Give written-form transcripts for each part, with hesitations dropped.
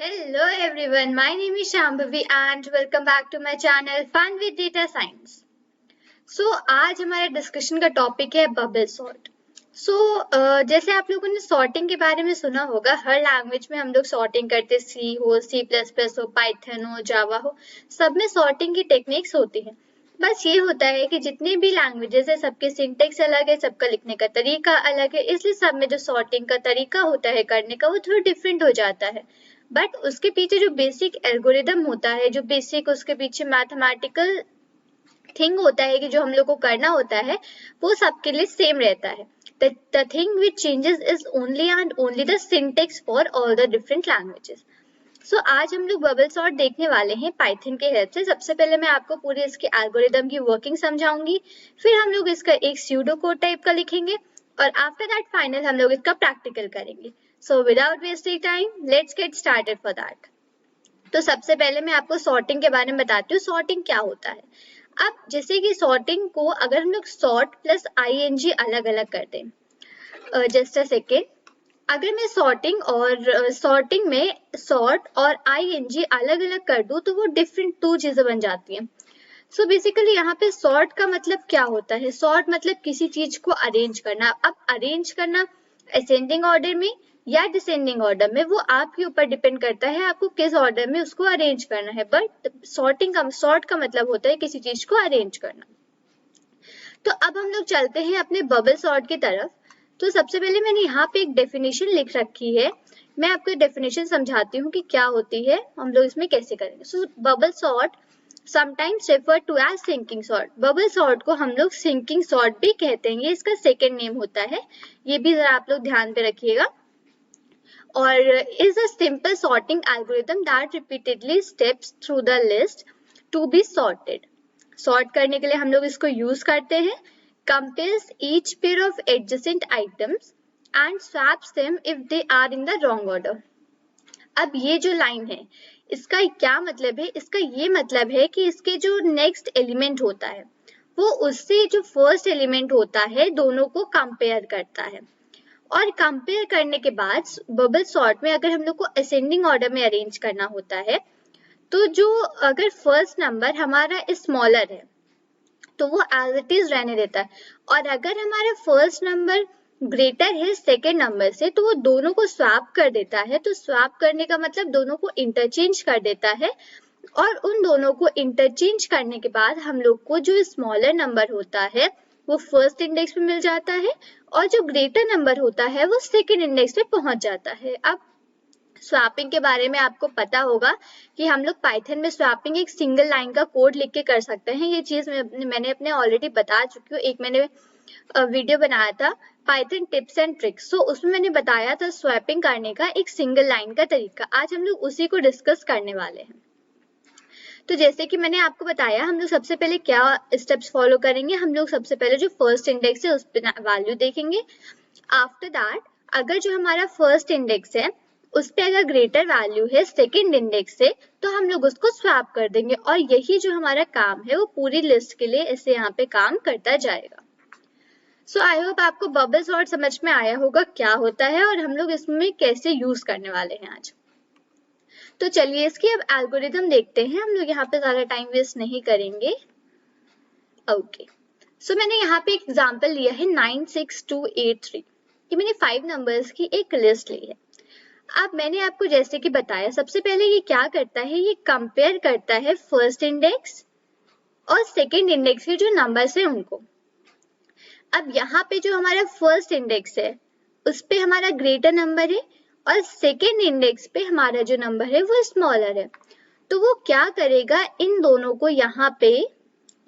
Hello everyone, my name is Shambhavi and welcome back to my channel Fun with Data Science. आज हमारे discussion का topic है bubble sort. जैसे आप लोगों ने सॉर्टिंग के बारे में सुना होगा, हर लैंग्वेज में हम लोग सॉर्टिंग करते, सी हो, C++ हो, पाइथन हो, जावा हो, सब में सॉर्टिंग की टेक्निक्स होती है. बस ये होता है कि जितने भी लैंग्वेजेस है सबके सिंटेक्स अलग है, सबका लिखने का तरीका अलग है, इसलिए सब में जो सॉर्टिंग का तरीका होता है करने का वो थोड़ा डिफरेंट हो जाता है. बट उसके पीछे जो बेसिक एल्गोरिदम होता है, जो बेसिक उसके पीछे मैथमेटिकल थिंग होता है कि जो हम लोग को करना होता है, वो सबके लिए सेम रहता है. The thing which changes is only and only the syntax for all the different languages. आज हम लोग बबल सॉर्ट देखने वाले हैं पाइथन के हेल्प से. सबसे पहले मैं आपको पूरे इसके एल्गोरिदम की वर्किंग समझाऊंगी, फिर हम लोग इसका एक स्यूडो कोड टाइप का लिखेंगे और आफ्टर दैट फाइनल हम लोग इसका प्रैक्टिकल करेंगे. Without wasting time, let's get started for that. तो सबसे पहले मैं आपको सॉर्टिंग के बारे में बताती हूँ. सॉर्टिंग क्या होता है? अब जैसे कि सॉर्टिंग को अगर हम लोग सॉर्ट प्लस ing अलग अलग कर दें, जस्ट अ सेकेंड, अगर मैं सॉर्टिंग में सॉर्ट और ing अलग अलग कर दूं तो वो डिफरेंट दो चीजें बन जाती हैं. बेसिकली यहाँ पे सॉर्ट का मतलब क्या होता है? सॉर्ट मतलब किसी चीज को अरेंज करना. अब अरेंज करना असेंडिंग ऑर्डर में या डिसेंडिंग ऑर्डर में, वो आपके ऊपर डिपेंड करता है आपको किस ऑर्डर में उसको अरेंज करना है. बट सॉर्ट का मतलब होता है किसी चीज को अरेंज करना. तो अब हम लोग चलते हैं अपने बबल सॉर्ट की तरफ. तो सबसे पहले मैंने यहाँ पे एक डेफिनेशन लिख रखी है. मैं आपको डेफिनेशन समझाती हूँ कि क्या होती है, हम लोग इसमें कैसे करेंगे. Bubble sort sometimes referred to as sinking sort. Bubble sort को हम लोग sinking sort भी कहते हैं, ये इसका सेकेंड नेम होता है. ये भी जरा आप लोग ध्यान पे रखिएगा. और is a simple sorting algorithm that repeatedly steps through the list to be sorted. Sort करने के लिए हम लोग इसको यूज करते हैं. Compares each pair of adjacent items and swaps them if they are in the wrong order. अब ये जो लाइन है इसका क्या मतलब है? इसका ये मतलब है कि इसके जो नेक्स्ट एलिमेंट होता है वो उससे जो फर्स्ट एलिमेंट होता है दोनों को कंपेयर करता है. और कंपेयर करने के बाद बबल सॉर्ट में अगर हम लोग को असेंडिंग ऑर्डर में अरेंज करना होता है तो जो अगर फर्स्ट नंबर हमारा स्मॉलर है तो वो एज इट इज रहने देता है. और अगर हमारा फर्स्ट नंबर ग्रेटर है सेकेंड नंबर से तो वो दोनों को स्वैप कर देता है. तो स्वैप करने का मतलब दोनों को इंटरचेंज कर देता है. और उन दोनों को इंटरचेंज करने के बाद हम लोग को जो स्मॉलर नंबर होता है वो फर्स्ट इंडेक्स पे मिल जाता है और जो ग्रेटर नंबर होता है वो सेकेंड इंडेक्स पे पहुंच जाता है. अब स्वैपिंग के बारे में आपको पता होगा कि हम लोग पाइथन में स्वैपिंग एक सिंगल लाइन का कोड लिख के कर सकते हैं. ये चीज मैंने अपने ऑलरेडी बता चुकी हूँ. एक मैंने वीडियो बनाया था पाइथन टिप्स एंड ट्रिक्स, तो उसमें मैंने बताया था स्वैपिंग करने का एक सिंगल लाइन का तरीका. आज हम लोग उसी को डिस्कस करने वाले हैं. तो जैसे कि मैंने आपको बताया, हम लोग सबसे पहले क्या स्टेप्स फॉलो करेंगे. हम लोग सबसे पहले जो फर्स्ट इंडेक्स है उस पर वैल्यू देखेंगे. आफ्टर दैट अगर जो हमारा फर्स्ट इंडेक्स है उस पे अगर ग्रेटर वैल्यू है सेकेंड इंडेक्स से तो हम लोग उसको स्वैप कर देंगे. और यही जो हमारा काम है वो पूरी लिस्ट के लिए ऐसे यहाँ पे काम करता जाएगा. आई होप आपको बबल सॉर्ट समझ में आया होगा क्या होता है और हम लोग इसमें कैसे यूज करने वाले हैं आज. तो चलिए इसकी अब एल्गोरिदम देखते हैं. हम लोग यहाँ पे ज्यादा टाइम वेस्ट नहीं करेंगे. ओके, मैंने यहाँ पे एक एग्जांपल लिया है 96283. ये मैंने 5 नंबर्स की एक लिस्ट ली है. अब मैंने आपको जैसे कि बताया, सबसे पहले ये क्या करता है, ये कंपेयर करता है फर्स्ट इंडेक्स और सेकेंड इंडेक्स के जो नंबर्स है उनको. अब यहाँ पे जो हमारा फर्स्ट इंडेक्स है उस पे हमारा ग्रेटर नंबर है और सेकेंड इंडेक्स पे हमारा जो नंबर है वो स्मॉलर है. तो वो क्या करेगा, इन दोनों को यहाँ पे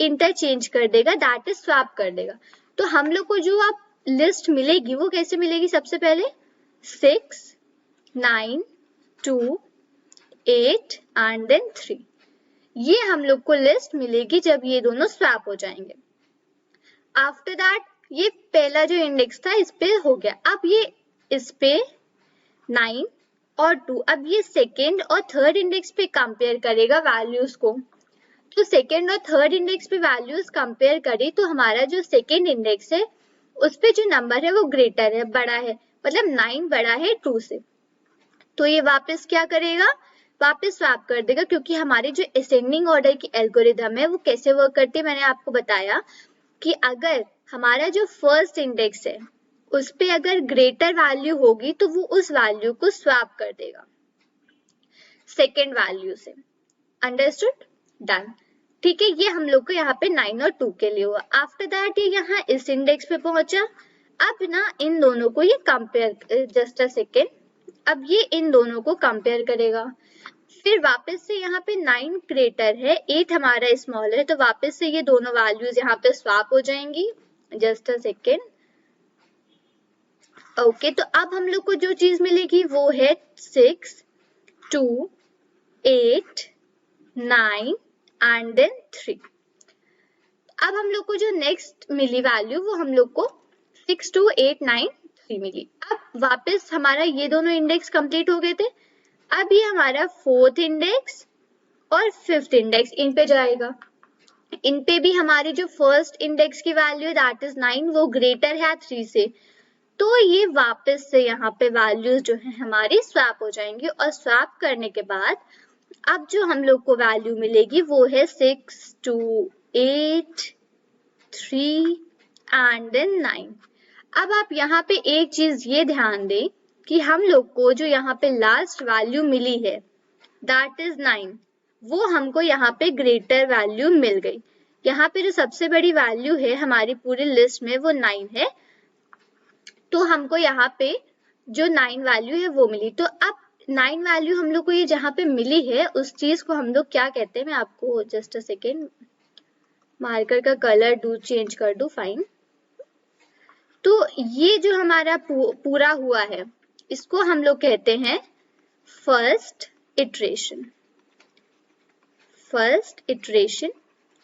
इंटरचेंज कर देगा, दैट इज स्वैप कर देगा. तो हम लोग को जो आप लिस्ट मिलेगी वो कैसे मिलेगी? सबसे पहले 6, 9, 2, 8 एंड देन 3. ये हम लोग को लिस्ट मिलेगी जब ये दोनों स्वैप हो जाएंगे. आफ्टर दैट ये पहला जो इंडेक्स था इस पे हो गया. अब ये इस पे 9 और 2, अब ये सेकेंड और थर्ड इंडेक्स पे कंपेयर करेगा वैल्यूज को. तो सेकेंड और थर्ड इंडेक्स पे वैल्यूज कंपेयर करी तो हमारा जो सेकेंड इंडेक्स है उस पे जो नंबर है वो ग्रेटर है, बड़ा है, मतलब 9 बड़ा है 2 से. तो ये वापस क्या करेगा, वापस स्वैप कर देगा, क्योंकि हमारी जो असेंडिंग ऑर्डर की एल्गोरिथम है वो कैसे वर्क करती है मैंने आपको बताया कि अगर हमारा जो फर्स्ट इंडेक्स है उस पे अगर ग्रेटर वैल्यू होगी तो वो उस वैल्यू को स्वैप कर देगा सेकेंड वैल्यू से। अंडरस्टूड? डन। ठीक है, ये हम लोग को यहाँ पे 9 और 2 के लिए हुआ। आफ्टर दैट ये यहाँ इस इंडेक्स पे पहुंचा। अब ना इन दोनों को ये कंपेयर, जस्ट अ सेकेंड, अब ये इन दोनों को कंपेयर करेगा। फिर वापस से यहाँ पे 9 ग्रेटर है, 8 हमारा स्मॉलर है, तो वापस से ये दोनों वैल्यूज यहाँ पे स्वैप हो जाएंगी। Just a second. ओके, तो अब हम लोग को जो चीज मिलेगी वो है 6, 2, 8, 9 एंड देन 3। अब हम लोग को जो नेक्स्ट मिली वैल्यू वो हम लोग को 6, 2, 8, 9, 3 मिली। अब वापस हमारा ये दोनों इंडेक्स कंप्लीट हो गए थे। अब ये हमारा फोर्थ इंडेक्स और फिफ्थ इंडेक्स इन पे जाएगा। इन पे भी हमारी जो फर्स्ट इंडेक्स की वैल्यू दैट इज 9 वो ग्रेटर है 3 से, तो ये वापस से यहाँ पे वैल्यूज जो है हमारी स्वैप हो जाएंगी। और स्वैप करने के बाद अब जो हम लोग को वैल्यू मिलेगी वो है 6, 2, 8, 3 एंड देन 9। अब आप यहाँ पे एक चीज ये ध्यान दें कि हम लोग को जो यहाँ पे लास्ट वैल्यू मिली है दैट इज 9, वो हमको यहाँ पे ग्रेटर वैल्यू मिल गई। यहाँ पे जो सबसे बड़ी वैल्यू है हमारी पूरी लिस्ट में वो 9 है, तो हमको यहाँ पे जो 9 वैल्यू है वो मिली। तो अब 9 वैल्यू हम लोग को ये जहाँ पे मिली है उस चीज को हम लोग क्या कहते हैं, मैं आपको जस्ट अ सेकेंड मार्कर का कलर चेंज कर दूं। फाइन। तो ये जो हमारा पूरा हुआ है इसको हम लोग कहते हैं फर्स्ट इटरेशन। फर्स्ट इटरेशन,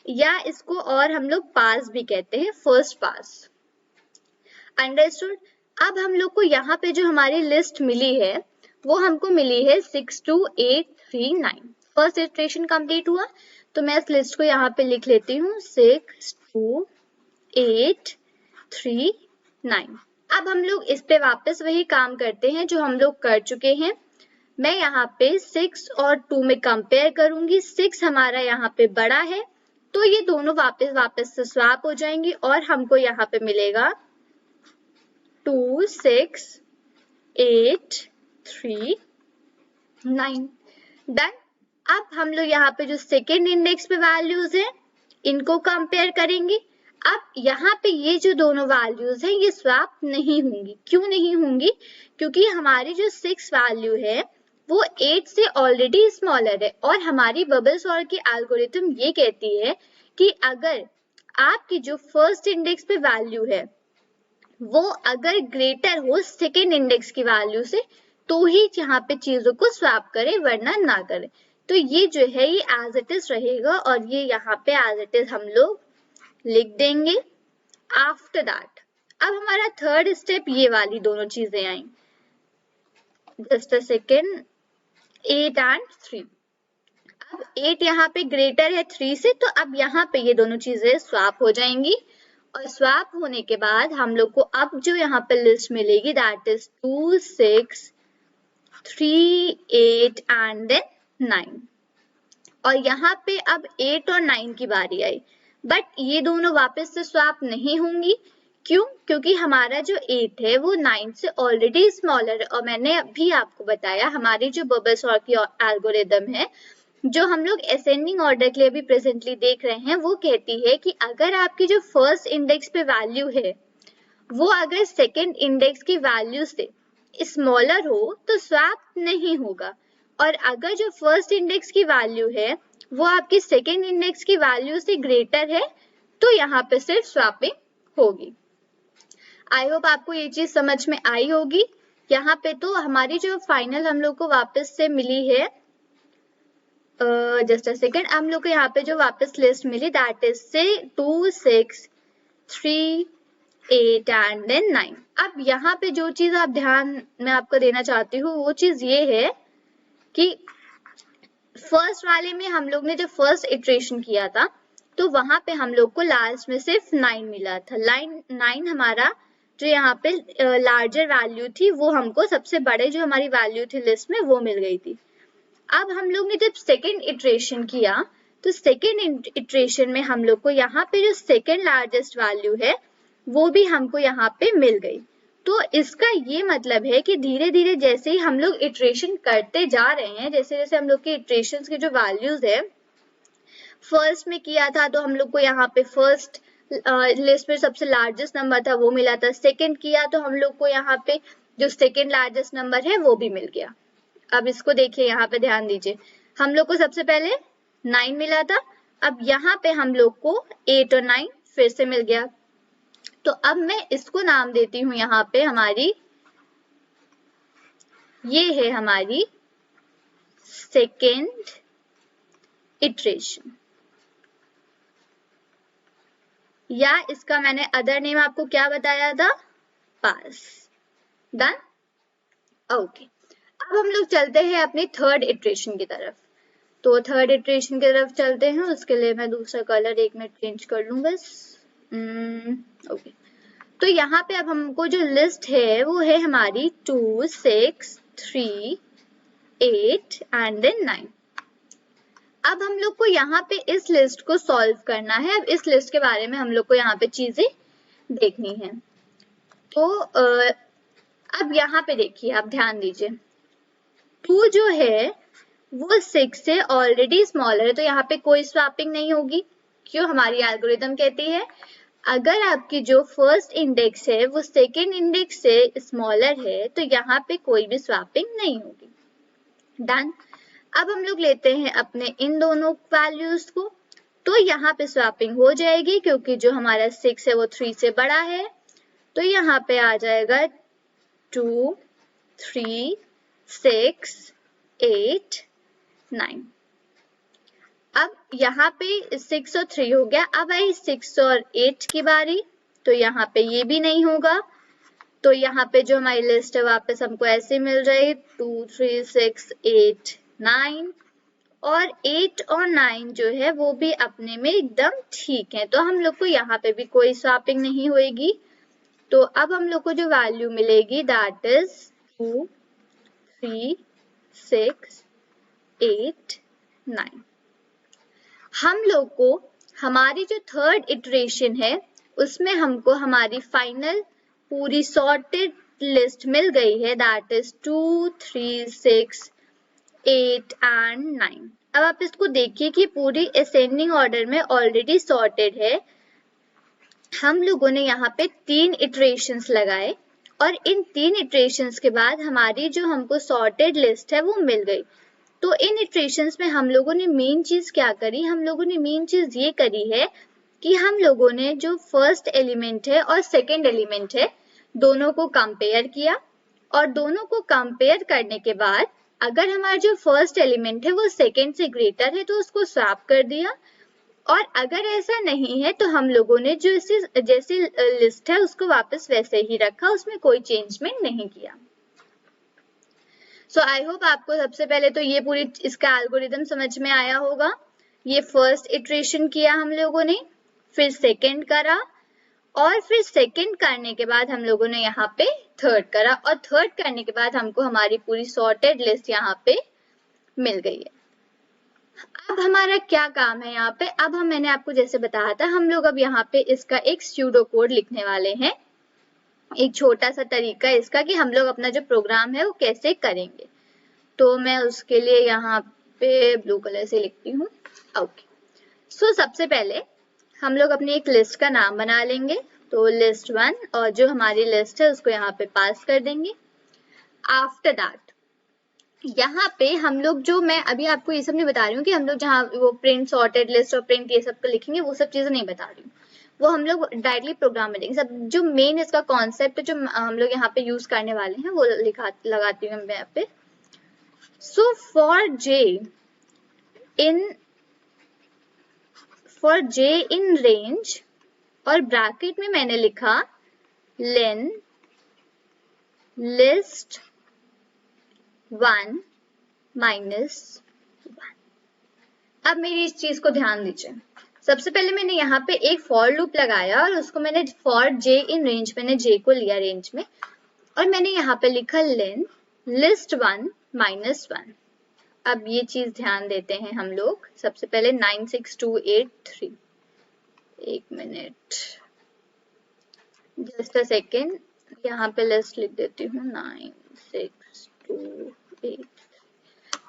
या इसको और हम लोग पास भी कहते हैं, फर्स्ट पास। अंडरस्टूड? अब हम लोग को यहाँ पे जो हमारी लिस्ट मिली है वो हमको मिली है 6, 2, 8, 3, 9। फर्स्ट इटरेशन कंप्लीट हुआ, तो मैं इस लिस्ट को यहाँ पे लिख लेती हूँ 6, 2, 8, 3, 9। अब हम लोग इस पे वापस वही काम करते हैं जो हम लोग कर चुके हैं। मैं यहाँ पे 6 और 2 में कंपेयर करूंगी। 6 हमारा यहाँ पे बड़ा है, तो ये दोनों वापस से स्वैप हो जाएंगी और हमको यहाँ पे मिलेगा 2, 6, 8, 3, 9। डन। अब हम लोग यहाँ पे जो सेकेंड इंडेक्स पे वैल्यूज है इनको कंपेयर करेंगे। अब यहाँ पे ये जो दोनों वैल्यूज हैं ये स्वैप नहीं होंगी। क्यों नहीं होंगी? क्योंकि हमारी जो 6 वैल्यू है वो 8 से ऑलरेडी स्मॉलर है और हमारी बबल सॉर्ट की एल्गोरिथम ये कहती है कि अगर आपकी जो फर्स्ट इंडेक्स पे वैल्यू है वो अगर ग्रेटर हो सेकेंड इंडेक्स की वैल्यू से तो ही यहाँ पे चीजों को स्वैप करे, वरना ना करे। तो ये जो है ये एज इट इज रहेगा और ये यहाँ पे एज इट इज हम लोग लिख देंगे। आफ्टर दैट अब हमारा थर्ड स्टेप ये वाली दोनों चीजें आई। Just a second, 8 and 3। अब 8 यहाँ पे ग्रेटर है 3 से, तो अब यहाँ पे ये दोनों चीजें स्वैप हो जाएंगी। और स्वैप होने के बाद हम लोग को अब जो यहाँ पे लिस्ट मिलेगी दैट इज 2, 6, 3, 8 एंड देन 9। और यहाँ पे अब 8 और 9 की बारी आई, बट ये दोनों वापस से स्वैप नहीं होंगी। क्यों? क्योंकि हमारा जो 8 है वो 9 से ऑलरेडी स्मॉलर है और मैंने अभी आपको बताया हमारी जो बबल सॉर्ट की एल्गोरिथम है जो हम लोग असेंडिंग ऑर्डर के लिए भी प्रेजेंटली देख रहे हैं वो कहती है कि अगर आपकी जो फर्स्ट इंडेक्स पे वैल्यू है वो अगर सेकेंड इंडेक्स की वैल्यू से स्मॉलर हो तो स्वैप नहीं होगा, और अगर जो फर्स्ट इंडेक्स की वैल्यू है वो आपकी सेकेंड इंडेक्स की वैल्यू से ग्रेटर है तो यहाँ पे सिर्फ स्वैपिंग होगी। आई होप आपको ये चीज समझ में आई होगी। यहाँ पे तो हमारी जो फाइनल हम लोग को वापस से मिली है, जस्ट अ सेकेंड, हम लोग को यहाँ पे जो वापस लिस्ट मिली दैट इज 2, 6, 3, 8 एंड देन 9। अब यहाँ पे जो चीज आप ध्यान में आपको देना चाहती हूँ वो चीज ये है कि फर्स्ट वाले में हम लोग ने जब फर्स्ट इटरेशन किया था तो वहां पे हम लोग को लास्ट में सिर्फ 9 मिला था। 9 हमारा जो यहाँ पे लार्जर वैल्यू थी वो हमको सबसे बड़े जो हमारी वैल्यू थी लिस्ट में वो मिल गई थी। अब हम लोग ने जब सेकेंड इटरेशन किया तो सेकेंड इटरेशन में हम लोग को यहाँ पे जो सेकेंड लार्जेस्ट वैल्यू है वो भी हमको यहाँ पे मिल गई। तो इसका ये मतलब है कि धीरे धीरे जैसे ही हम लोग इटरेशन करते जा रहे हैं, जैसे जैसे हम लोग के इटरेशंस के जो वैल्यूज है, फर्स्ट में किया था तो हम लोग को यहाँ पे फर्स्ट लिस्ट में सबसे लार्जेस्ट नंबर था वो मिला था, सेकेंड किया तो हम लोग को यहाँ पे जो सेकेंड लार्जेस्ट नंबर है वो भी मिल गया। अब इसको देखिए, यहाँ पे ध्यान दीजिए, हम लोग को सबसे पहले 9 मिला था, अब यहाँ पे हम लोग को 8 और 9 फिर से मिल गया। तो अब मैं इसको नाम देती हूँ यहाँ पे हमारी, ये है हमारी सेकेंड इटरेशन, या इसका मैंने अदर नेम आपको क्या बताया था, पास। Done, okay. अब हम लोग चलते हैं अपनी थर्ड इटरेशन की तरफ। तो थर्ड इटरेशन की तरफ चलते हैं, उसके लिए मैं दूसरा कलर एक मिनट चेंज कर लूं बस। ओके, तो यहाँ पे अब हमको जो लिस्ट है वो है हमारी 2, 6, 3, 8 एंड देन 9। अब हम लोग को यहाँ पे इस लिस्ट को सॉल्व करना है। अब इस लिस्ट के बारे में हम लोग को यहाँ पे चीजें देखनी है। तो अब यहाँ पे देखिए, आप ध्यान दीजिए, 2 जो है वो 6 से ऑलरेडी स्मॉलर है, तो यहाँ पे कोई स्वैपिंग नहीं होगी। क्यों? हमारी एल्गोरिथम कहती है अगर आपकी जो फर्स्ट इंडेक्स है वो सेकेंड इंडेक्स से स्मॉलर है तो यहाँ पे कोई भी स्वैपिंग नहीं होगी। डन। अब हम लोग लेते हैं अपने इन दोनों वैल्यूज को, तो यहाँ पे स्वैपिंग हो जाएगी क्योंकि जो हमारा 6 है वो 3 से बड़ा है, तो यहाँ पे आ जाएगा 2, 3, 6, 8, 9। अब यहाँ पे 6 और 3 हो गया। अब आई 6 और 8 की बारी, तो यहाँ पे ये भी नहीं होगा। तो यहाँ पे जो हमारी लिस्ट है वापस हमको ऐसे मिल रही 2, 3, 6, 8, 9, और 8 और 9 जो है वो भी अपने में एकदम ठीक है, तो हम लोग को यहाँ पे भी कोई स्वैपिंग नहीं होगी। तो अब हम लोग को जो वैल्यू मिलेगी दैट इज 2, 3, 6, 8, 9। हम लोग को हमारी जो थर्ड इटरेशन है उसमें हमको हमारी फाइनल पूरी सॉर्टेड लिस्ट मिल गई है, दैट इज 2, 3, 6, 8 एंड 9। अब आप इसको देखिए कि पूरी असेंडिंग ऑर्डर में ऑलरेडी सॉर्टेड है। हम लोगों ने यहाँ पे 3 इटरेशंस लगाए और इन 3 इटरेशंस के बाद हमारी जो हमको सॉर्टेड लिस्ट है वो मिल गई। तो इन इटरेशंस में हम लोगों ने मेन चीज क्या करी, हम लोगों ने मेन चीज ये करी है कि हम लोगों ने जो फर्स्ट एलिमेंट है और सेकेंड एलिमेंट है दोनों को कंपेयर किया, और दोनों को कंपेयर करने के बाद अगर हमारा जो फर्स्ट एलिमेंट है वो सेकेंड से ग्रेटर है तो उसको स्वैप कर दिया, और अगर ऐसा नहीं है तो हम लोगों ने जो जैसी लिस्ट है उसको वापस वैसे ही रखा, उसमें कोई चेंजमेंट नहीं किया। सो आई होप आपको सबसे पहले तो ये पूरी इसका एल्गोरिथम समझ में आया होगा। ये फर्स्ट इटरेशन किया हम लोगों ने, फिर सेकेंड करा, और फिर सेकेंड करने के बाद हम लोगों ने यहाँ पे थर्ड करा, और थर्ड करने के बाद हमको हमारी पूरी सॉर्टेड लिस्ट यहाँ पे मिल गई है। अब हमारा क्या काम है यहाँ पे, अब मैंने आपको जैसे बताया था हम लोग अब यहाँ पे इसका एक स्यूडो कोड लिखने वाले हैं, एक छोटा सा तरीका इसका कि हम लोग अपना जो प्रोग्राम है वो कैसे करेंगे। तो मैं उसके लिए यहाँ पे ब्लू कलर से लिखती हूँ। ओके, सो सबसे पहले हम लोग अपनी एक लिस्ट का नाम बना लेंगे, तो लिस्ट 1, और जो हमारी लिस्ट है उसको यहाँ पे पास कर देंगे। आफ्टर दैट यहाँ पे हम लोग जो मैं अभी आपको ये सब नहीं बता रही हूँ कि हम लोग जहाँ वो प्रिंट सॉर्टेड लिस्ट और प्रिंट ये सब को लिखेंगे, वो सब चीजें नहीं बता रही हूँ, वो हम लोग डायरेक्टली प्रोग्राम में देंगे। सब जो मेन इसका कॉन्सेप्ट जो हम लोग यहाँ पे यूज करने वाले हैं वो लगाती हूँ मैं यहाँ पे। So for j in range, और ब्रैकेट में मैंने लिखा len list 1 minus 1। अब मेरी इस चीज को ध्यान दीजिए, सबसे पहले मैंने यहाँ पे एक फॉर लूप लगाया और उसको मैंने फॉर जे इन रेंज, मैंने जे को लिया रेंज में, और मैंने यहाँ पे लिखा लेन लिस्ट 1 -1। अब ये चीज ध्यान देते हैं हम लोग। सबसे पहले 96283, एक मिनट, जस्ट अ सेकेंड, यहाँ पे लिस्ट लिख देती हूँ 9628।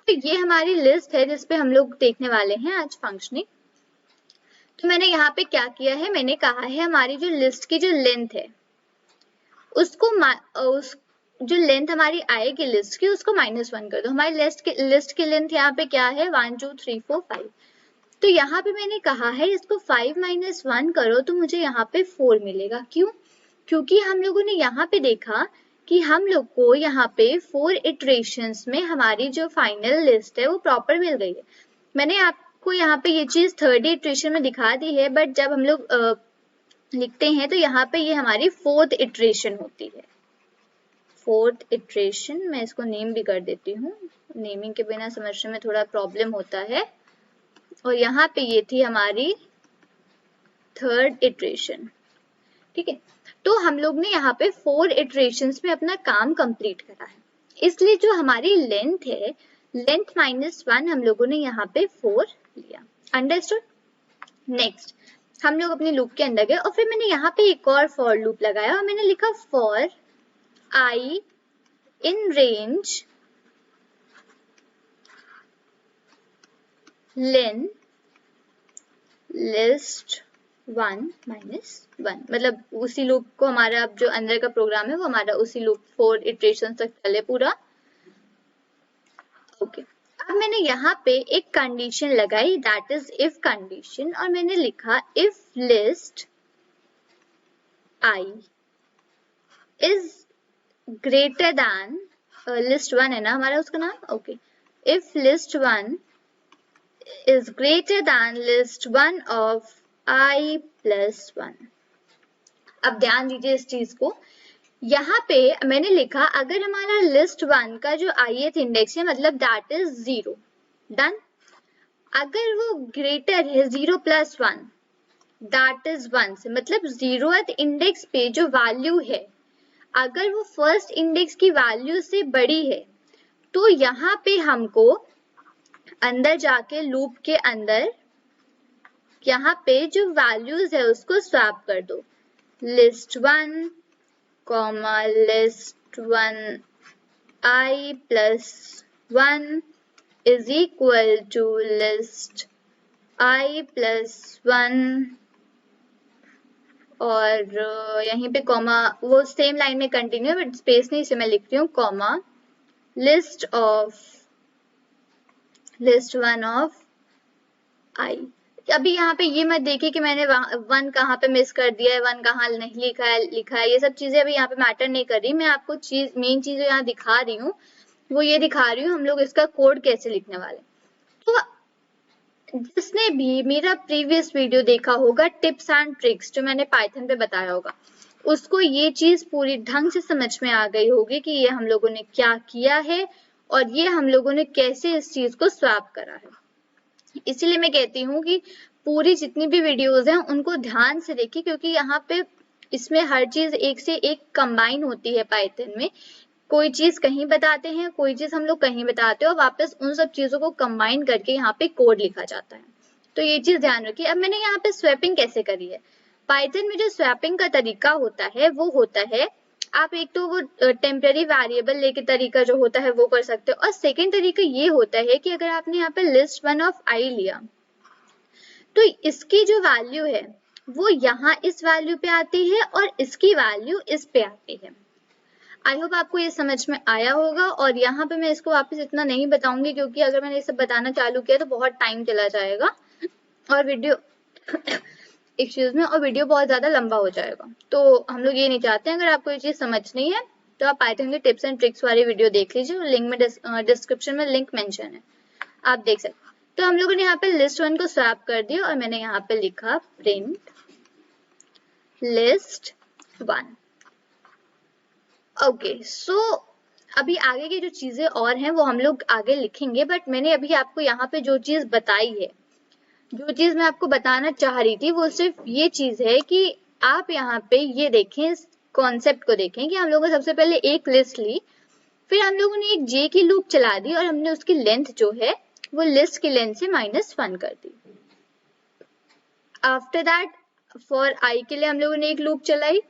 तो ये हमारी लिस्ट है जिसपे हम लोग देखने वाले हैं आज फंक्शनिंग। तो मैंने यहाँ पे क्या किया है, मैंने कहा है हमारी जो लिस्ट की जो लेंथ है उसको उस जो लेंथ हमारी आएगी लिस्ट की उसको -1 कर दो। हमारी लिस्ट की लेंथ यहाँ पे क्या है 1 2 3 4 5। तो यहाँ पे मैंने कहा है इसको 5 - 1 करो तो मुझे यहाँ पे 4 मिलेगा। क्यों? क्योंकि हम लोगों ने यहाँ पे देखा कि हम लोग को यहाँ पे 4 इटरेशंस में हमारी जो फाइनल लिस्ट है वो प्रॉपर मिल गई है। मैंने आपको यहाँ पे ये चीज थर्ड इटरेशन में दिखा दी है, बट जब हम लोग लिखते हैं तो यहाँ पे ये हमारी 4th इटरेशन होती है। 4th इटरेशन, मैं इसको नेम भी कर देती हूँ, नेमिंग के बिना समझने में थोड़ा प्रॉब्लम होता है। और यहाँ पे ये थी हमारी 3rd इटरेशन। ठीक है, तो हम लोग ने यहाँ पे 4 इटरेशंस में अपना काम कंप्लीट करा है, इसलिए जो हमारी लेंथ है, लेंथ -1 हम लोगों ने यहाँ पे 4 लिया। अंडरस्टूड? नेक्स्ट हम लोग अपने लूप के अंदर गए और फिर मैंने यहाँ पे एक और फॉर लूप लगाया और मैंने लिखा for i in range len list 1 -1। मतलब उसी लूप को हमारा जो अंदर का प्रोग्राम है वो हमारा उसी लूप 4 इटरेशन तक चले पूरा। ओके, अब मैंने यहाँ पे एक कंडीशन लगाई, दैट इज इफ कंडीशन, और मैंने लिखा if list i is greater than list 1 है ना हमारा उसका नाम। Okay, if list 1 is greater than list 1 of I plus 1। अब ध्यान दीजिए इस चीज को, यहाँ पे मैंने लिखा अगर हमारा लिस्ट 1 का जो ith इंडेक्स है मतलब दैट इज 0, डन। अगर वो ग्रेटर है 0 + 1 दैट इज 1 से, मतलब 0th इंडेक्स पे जो वैल्यू है अगर वो फर्स्ट इंडेक्स की वैल्यू से बड़ी है तो यहाँ पे हमको अंदर जाके लूप के अंदर यहाँ पे जो वैल्यूज है उसको स्वैप कर दो। List 1 list 1 i plus 1 is equal to list i plus 1, और यहीं पे कॉमा, वो सेम लाइन में कंटिन्यू बट स्पेस नहीं, इसे मैं लिख रही हूँ कॉमा लिस्ट 1 of i। अभी यहाँ पे ये मत देखिए कि मैंने 1 कहाँ पे मिस कर दिया है, 1 कहाँ नहीं लिखा है, ये सब चीजें अभी यहाँ पे मैटर नहीं कर रही। मैं आपको मेन चीज यहाँ दिखा रही हूँ वो ये दिखा रही हूँ हम लोग इसका कोड कैसे लिखने वाले। तो जिसने भी मेरा प्रीवियस वीडियो देखा होगा टिप्स एंड ट्रिक्स जो मैंने पाइथन पे बताया होगा, उसको ये चीज पूरी ढंग से समझ में आ गई होगी कि ये हम लोगों ने क्या किया है और ये हम लोगों ने कैसे इस चीज को स्वैप करा है। इसीलिए मैं कहती हूँ कि पूरी जितनी भी वीडियोस हैं उनको ध्यान से देखिए, क्योंकि यहाँ पे इसमें हर चीज एक से एक कंबाइन होती है। पाइथन में कोई चीज कहीं बताते हैं, कोई चीज हम लोग कहीं बताते हैं और वापस उन सब चीजों को कंबाइन करके यहाँ पे कोड लिखा जाता है, तो ये चीज ध्यान रखिए। अब मैंने यहाँ पे स्वैपिंग कैसे करी है, पाइथन में जो स्वैपिंग का तरीका होता है वो होता है, आप एक तो वो टेम्पररी वेरिएबल लेके तरीका जो होता है वो कर सकते हो, और सेकेंड तरीका ये होता है कि अगर आपने यहाँ पे लिस्ट 1 of i लिया तो इसकी जो वैल्यू है वो यहाँ इस वैल्यू पे आती है और इसकी वैल्यू इस पे आती है। आई होप आपको ये समझ में आया होगा, और यहाँ पे मैं इसको वापस इतना नहीं बताऊंगी क्योंकि अगर मैंने ये सब बताना चालू किया तो बहुत टाइम चला जाएगा और वीडियो एक्सक्यूज में, और वीडियो बहुत ज्यादा लंबा हो जाएगा, तो हम लोग ये नहीं चाहते हैं। अगर आपको ये चीज समझनी है तो आप पाइथन के टिप्स एंड ट्रिक्स वाली वीडियो देख लीजिए, लिंक में डिस्क्रिप्शन में लिंक मेंशन है, आप देख सकते। तो हम लोगों ने यहाँ पे लिस्ट 1 को स्वैप कर दिया और मैंने यहाँ पे लिखा प्रिंट लिस्ट 1। ओके, सो अभी आगे की जो चीजें और हैं वो हम लोग आगे लिखेंगे, बट मैंने अभी आपको यहाँ पे जो चीज बताई है जो चीज मैं आपको बताना चाह रही थी वो सिर्फ ये चीज है कि आप यहाँ पे ये देखें, इस कॉन्सेप्ट को देखें कि हम लोगों ने सबसे पहले एक लिस्ट ली, फिर हम लोगों ने एक जे की लूप चला दी और हमने उसकी लेंथ जो है वो लिस्ट की लेंथ से -1 कर दी। आफ्टर दैट फॉर आई के लिए हम लोगों ने एक लूप चलाई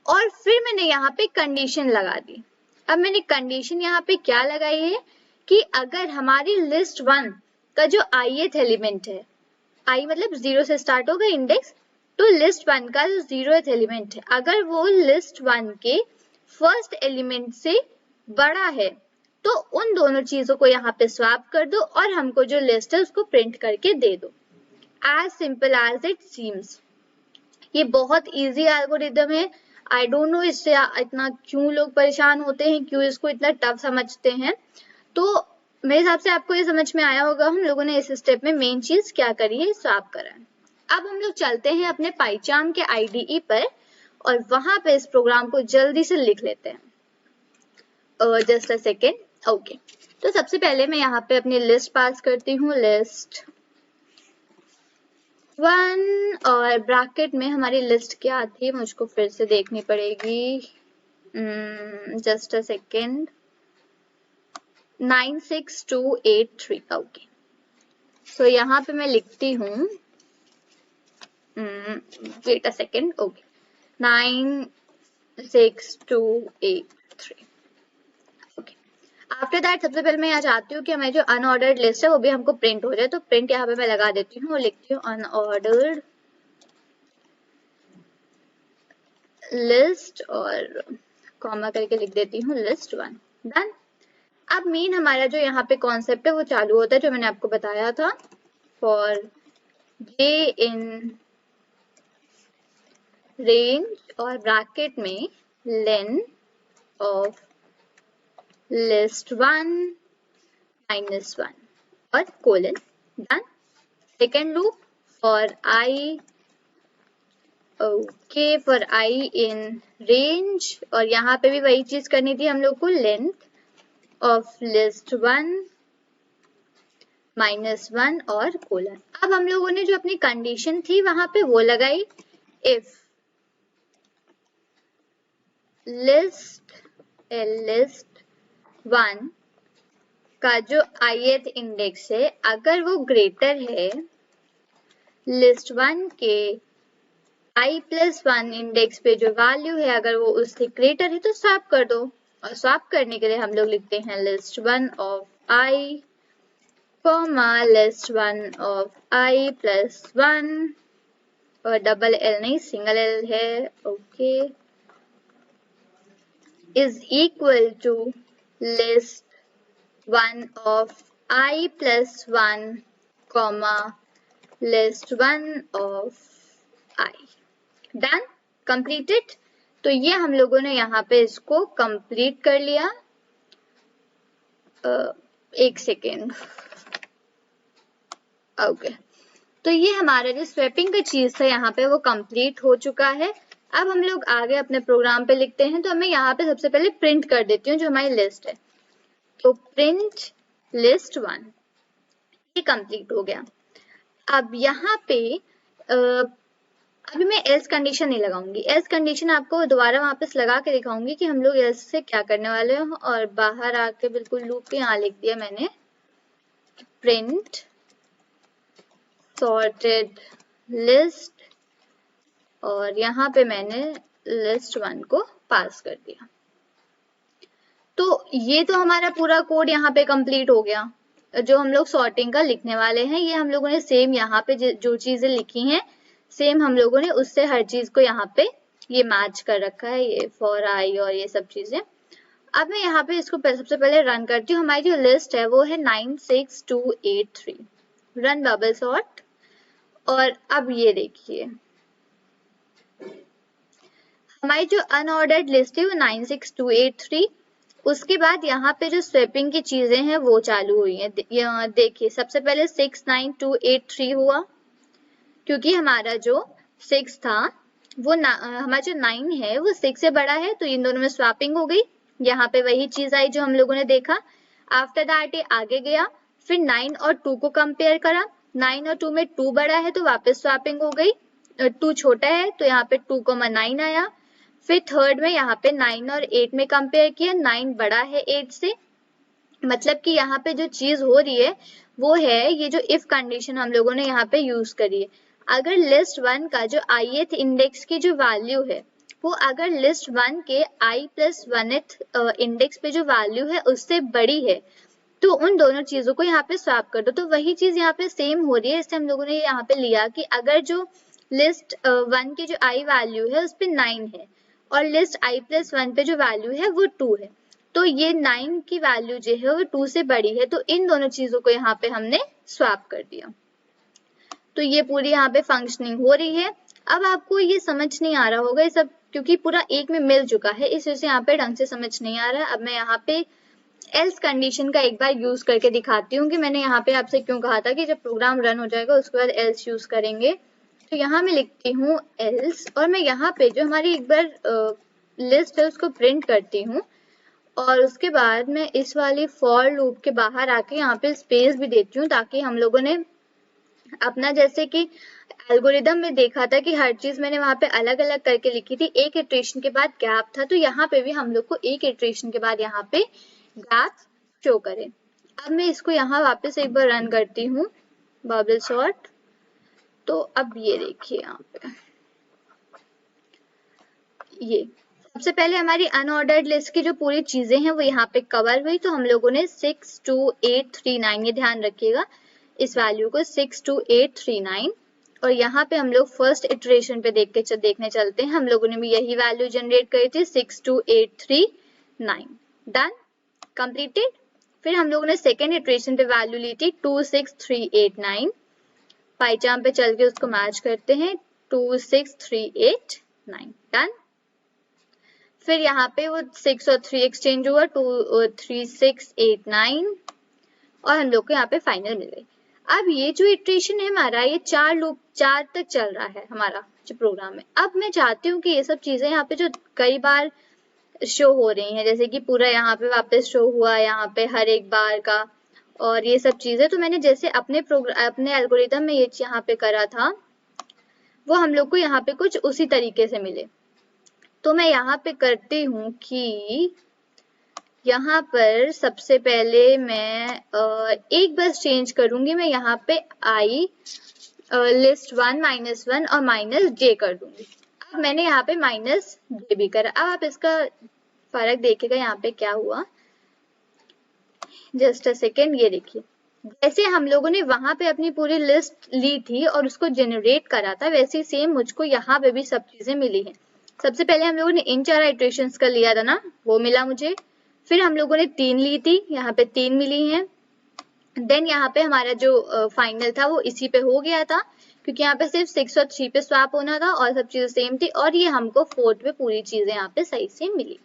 और फिर मैंने यहाँ पे कंडीशन लगा दी। अब मैंने कंडीशन यहाँ पे क्या लगाई है कि अगर हमारी लिस्ट 1 का जो ith एलिमेंट है, आई मतलब 0 से स्टार्ट होगा इंडेक्स, तो लिस्ट 1 का जो 0th एलिमेंट है अगर वो लिस्ट 1 के फर्स्ट एलिमेंट से बड़ा है तो उन दोनों चीजों को यहाँ पे स्वैप कर दो और हमको जो लिस्ट है उसको प्रिंट करके दे दो। As simple as it seems. ये बहुत इजी एल्गोरिदम है। आई डोंट नो इससे इतना क्यों लोग परेशान होते हैं, क्यों इसको इतना टफ समझते हैं। तो मेरे हिसाब से आपको ये समझ में आया होगा हम लोगों ने इस स्टेप में मेन चीज क्या करी है, स्वैप करा है। अब हम लोग चलते हैं अपने पाइचार्म के IDE पर और वहां पे इस प्रोग्राम को जल्दी से लिख लेते हैं। Just a second. ओके, तो सबसे पहले मैं यहाँ पे अपनी लिस्ट पास करती हूँ, लिस्ट 1, और ब्रैकेट में हमारी लिस्ट क्या थी मुझको फिर से देखनी पड़ेगी। Just a second. 96283। Okay, so यहाँ पे मैं लिखती हूँ, wait a second. Okay, 96283। Okay, after that सबसे पहले मैं यहाँ चाहती हूँ कि हमारी जो अनऑर्डर्ड लिस्ट है वो भी हमको प्रिंट हो जाए, तो प्रिंट यहाँ पे मैं लगा देती हूँ और लिखती हूँ अनऑर्डर्ड लिस्ट और कॉमा करके लिख देती हूँ लिस्ट 1। डन। अब मेन हमारा जो यहाँ पे कॉन्सेप्ट है वो चालू होता है जो मैंने आपको बताया था, फॉर जे इन रेंज और ब्रैकेट में लेन ऑफ लिस्ट 1 -1 और colon. Done. Second loop for I, okay, for I in range, और यहाँ पे भी वही चीज करनी थी हम लोग को, लेंथ ऑफ लिस्ट 1 -1 और कोलन। अब हम लोगों ने जो अपनी कंडीशन थी वहां पे वो लगाई, इफ लिस्ट 1 का जो ith इंडेक्स है अगर वो ग्रेटर है लिस्ट 1 के i+1 इंडेक्स पे जो वैल्यू है अगर वो उससे ग्रेटर है तो स्वैप कर दो। और स्वैप करने के लिए हम लोग लिखते हैं list 1 of i, list 1 of i+1, और डबल एल नहीं सिंगल एल है, okay, is equal to list 1 of i+1, list 1 of i। Done, completed. तो ये हम लोगों ने यहाँ पे इसको कंप्लीट कर लिया। एक सेकेंड। ओके, तो ये हमारा जो स्वैपिंग का चीज था यहाँ पे वो कंप्लीट हो चुका है। अब हम लोग आगे अपने प्रोग्राम पे लिखते हैं, तो मैं यहाँ पे सबसे पहले प्रिंट कर देती हूँ जो हमारी लिस्ट है। तो प्रिंट लिस्ट 1, ये कंप्लीट हो गया। अब यहाँ पे अभी मैं एल्स कंडीशन नहीं लगाऊंगी, एल्स कंडीशन आपको दोबारा वापस लगा के दिखाऊंगी कि हम लोग एल्स से क्या करने वाले हैं। और बाहर आके बिल्कुल लूप पे यहाँ लिख दिया मैंने, प्रिंट सॉर्टेड लिस्ट, और यहाँ पे मैंने लिस्ट 1 को पास कर दिया। तो ये तो हमारा पूरा कोड यहाँ पे कंप्लीट हो गया। जो हम लोग सॉर्टिंग का लिखने वाले हैं ये हम लोगों ने सेम यहाँ पे जो चीजें लिखी हैं सेम हम लोगों ने उससे हर चीज को यहाँ पे ये मैच कर रखा है, ये फॉर आई और ये सब चीजें। अब मैं यहाँ पे इसको सबसे पहले रन करती हूँ। हमारी जो लिस्ट है वो है 96283, रन बबल सॉर्ट। और अब ये देखिए हमारी जो अनऑर्डर्ड लिस्ट है वो 96283, उसके बाद यहाँ पे जो स्वैपिंग की चीजें हैं वो चालू हुई हैं। देखिए सबसे पहले 69283 हुआ क्योंकि हमारा जो 6 था वो हमारा जो 9 है वो 6 से बड़ा है, तो इन दोनों में स्वैपिंग हो गई। यहाँ पे वही चीज आई जो हम लोगों ने देखा। आफ्टर दैट ये आगे गया, फिर 9 और 2 को कंपेयर करा, 9 और 2 में 2 बड़ा है तो वापस स्वैपिंग हो गई, 2 छोटा है तो यहाँ पे 2,9 आया। फिर थर्ड में यहाँ पे 9 और 8 में कंपेयर किया, 9 बड़ा है 8 से, मतलब कि यहाँ पे जो चीज हो रही है वो है ये जो इफ कंडीशन हम लोगों ने यहाँ पे यूज करी है। अगर लिस्ट 1 का जो ith इंडेक्स की जो वैल्यू है वो अगर लिस्ट 1 के i+1th इंडेक्स पे जो वैल्यू है उससे बड़ी है तो उन दोनों चीजों को यहाँ पे स्वैप कर दो। तो वही चीज यहाँ पे सेम हो रही है, इससे हम लोगों ने यहाँ पे लिया कि अगर जो लिस्ट 1 की जो i वैल्यू है उस पे 9 है और लिस्ट i+1 पे जो वैल्यू है वो 2 है, तो ये 9 की वैल्यू जो है वो 2 से बड़ी है, तो इन दोनों चीजों को यहाँ पे हमने स्वैप कर दिया। तो ये पूरी यहाँ पे फंक्शनिंग हो रही है। अब आपको ये समझ नहीं आ रहा होगा ये सब, क्योंकि पूरा एक में मिल चुका है, इस वजह से यहाँ पे ढंग से समझ नहीं आ रहा है। अब मैं यहाँ पे एल्स कंडीशन का एक बार यूज करके दिखाती हूँ कि मैंने यहाँ पे आपसे क्यों कहा था कि जब प्रोग्राम रन हो जाएगा उसके बाद एल्स यूज करेंगे। तो यहाँ मैं लिखती हूँ एल्स और मैं यहाँ पे जो हमारी एक बार लिस्ट है उसको प्रिंट करती हूँ और उसके बाद मैं इस वाली फॉर लूप के बाहर आके यहाँ पे स्पेस भी देती हूँ, ताकि हम लोगों ने अपना जैसे कि एल्गोरिदम में देखा था कि हर चीज मैंने वहां पे अलग अलग करके लिखी थी, एक इटरेशन के बाद गैप था, तो यहाँ पे भी हम लोग को एक इटरेशन के बाद यहाँ पे गैप शो करे। अब मैं इसको यहाँ वापस एक बार रन करती हूँ बबल सॉर्ट। तो अब ये देखिए यहाँ पे ये सबसे पहले हमारी अनऑर्डर्ड लिस्ट की जो पूरी चीजें हैं वो यहाँ पे कवर हुई। तो हम लोगों ने 62839, ये ध्यान रखिएगा इस वैल्यू को 62839, और यहाँ पे हम लोग फर्स्ट इटरेशन पे देखने चलते हैं। हम लोगों ने भी यही वैल्यू जनरेट करी थी 62839। Done, completed. फिर हम लोगों ने सेकेंड इटरेशन पे वैल्यू ली थी 26389, पाइचार्म पे चल के उसको मैच करते हैं 26389। डन। फिर यहाँ पे वो 6 और 3 एक्सचेंज हुआ 3689 और हम लोग को यहाँ पे फाइनल मिल गई। अब ये जो इटरेशन है हमारा, ये 4 तक चल रहा है हमारा जो प्रोग्राम है। अब मैं चाहती हूँ कि ये सब चीजें यहाँ पे जो कई बार शो हो रही हैं, जैसे कि पूरा यहाँ पे वापस शो हुआ यहाँ पे हर एक बार का, और ये सब चीजें, तो मैंने जैसे अपने एल्गोरिदम में ये यहाँ पे करा था वो हम लोग को यहाँ पे कुछ उसी तरीके से मिले। तो मैं यहाँ पे करती हूँ कि यहाँ पर सबसे पहले मैं एक बस चेंज करूंगी, मैं यहाँ पे i लिस्ट 1 -1 और -j कर दूंगी। अब मैंने यहाँ पे -j भी करा। अब आप इसका फर्क देखिएगा यहाँ पे क्या हुआ, जस्ट अ सेकेंड। ये देखिए जैसे हम लोगों ने वहां पे अपनी पूरी लिस्ट ली थी और उसको जनरेट करा था, वैसे सेम मुझको यहाँ पे भी सब चीजें मिली हैं। सबसे पहले हम लोगों ने इन 4 इटरेशंस का लिया था ना, वो मिला मुझे। फिर हम लोगों ने 3 ली थी, यहाँ पे 3 मिली हैं। देन यहाँ पे हमारा जो फाइनल था वो इसी पे हो गया था, क्योंकि यहाँ पे सिर्फ 6 और 3 पे स्वैप होना था और सब चीजें सेम थी, और ये हमको 4th पे पूरी चीजें यहाँ पे सही से मिली।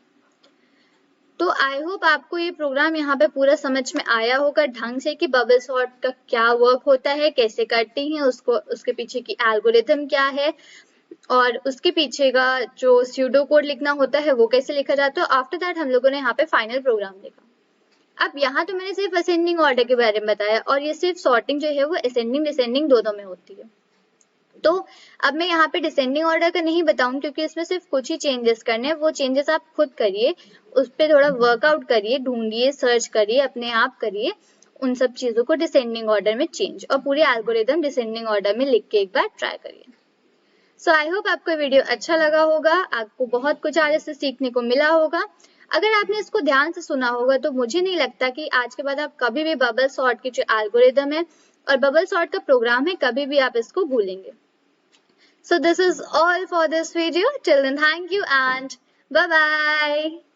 तो आई होप आपको ये प्रोग्राम यहाँ पे पूरा समझ में आया होगा ढंग से कि बबल सॉर्ट का क्या वर्क होता है, कैसे करती हैं उसको, उसके पीछे की एल्गोरिथम क्या है, और उसके पीछे का जो स्यूडो कोड लिखना होता है वो कैसे लिखा जाता है। आफ्टर दैट हम लोगों ने यहाँ पे फाइनल प्रोग्राम देखा। अब यहाँ तो मैंने सिर्फ असेंडिंग ऑर्डर के बारे में बताया, और ये सिर्फ सॉर्टिंग जो है वो असेंडिंग डिसेंडिंग दोनों में होती है। तो अब मैं यहाँ पे डिसेंडिंग ऑर्डर का नहीं बताऊं, क्योंकि इसमें सिर्फ कुछ ही चेंजेस करने हैं। वो चेंजेस आप खुद करिए, उस पर थोड़ा वर्कआउट करिए, ढूंढिए, सर्च करिए, अपने आप करिए उन सब चीजों को डिसेंडिंग ऑर्डर में चेंज, और पूरी एल्गोरिथम डिसेंडिंग ऑर्डर में लिख के एक बार ट्राई करिए। सो आई होप आपको वीडियो अच्छा लगा होगा, आपको बहुत कुछ आज से सीखने को मिला होगा। अगर आपने इसको ध्यान से सुना होगा तो मुझे नहीं लगता कि आज के बाद आप कभी भी बबल सॉर्ट की जो एल्गोरिथम है और बबल सॉर्ट का प्रोग्राम है कभी भी आप इसको भूलेंगे। So this is all for this video. Till then, thank you and bye-bye.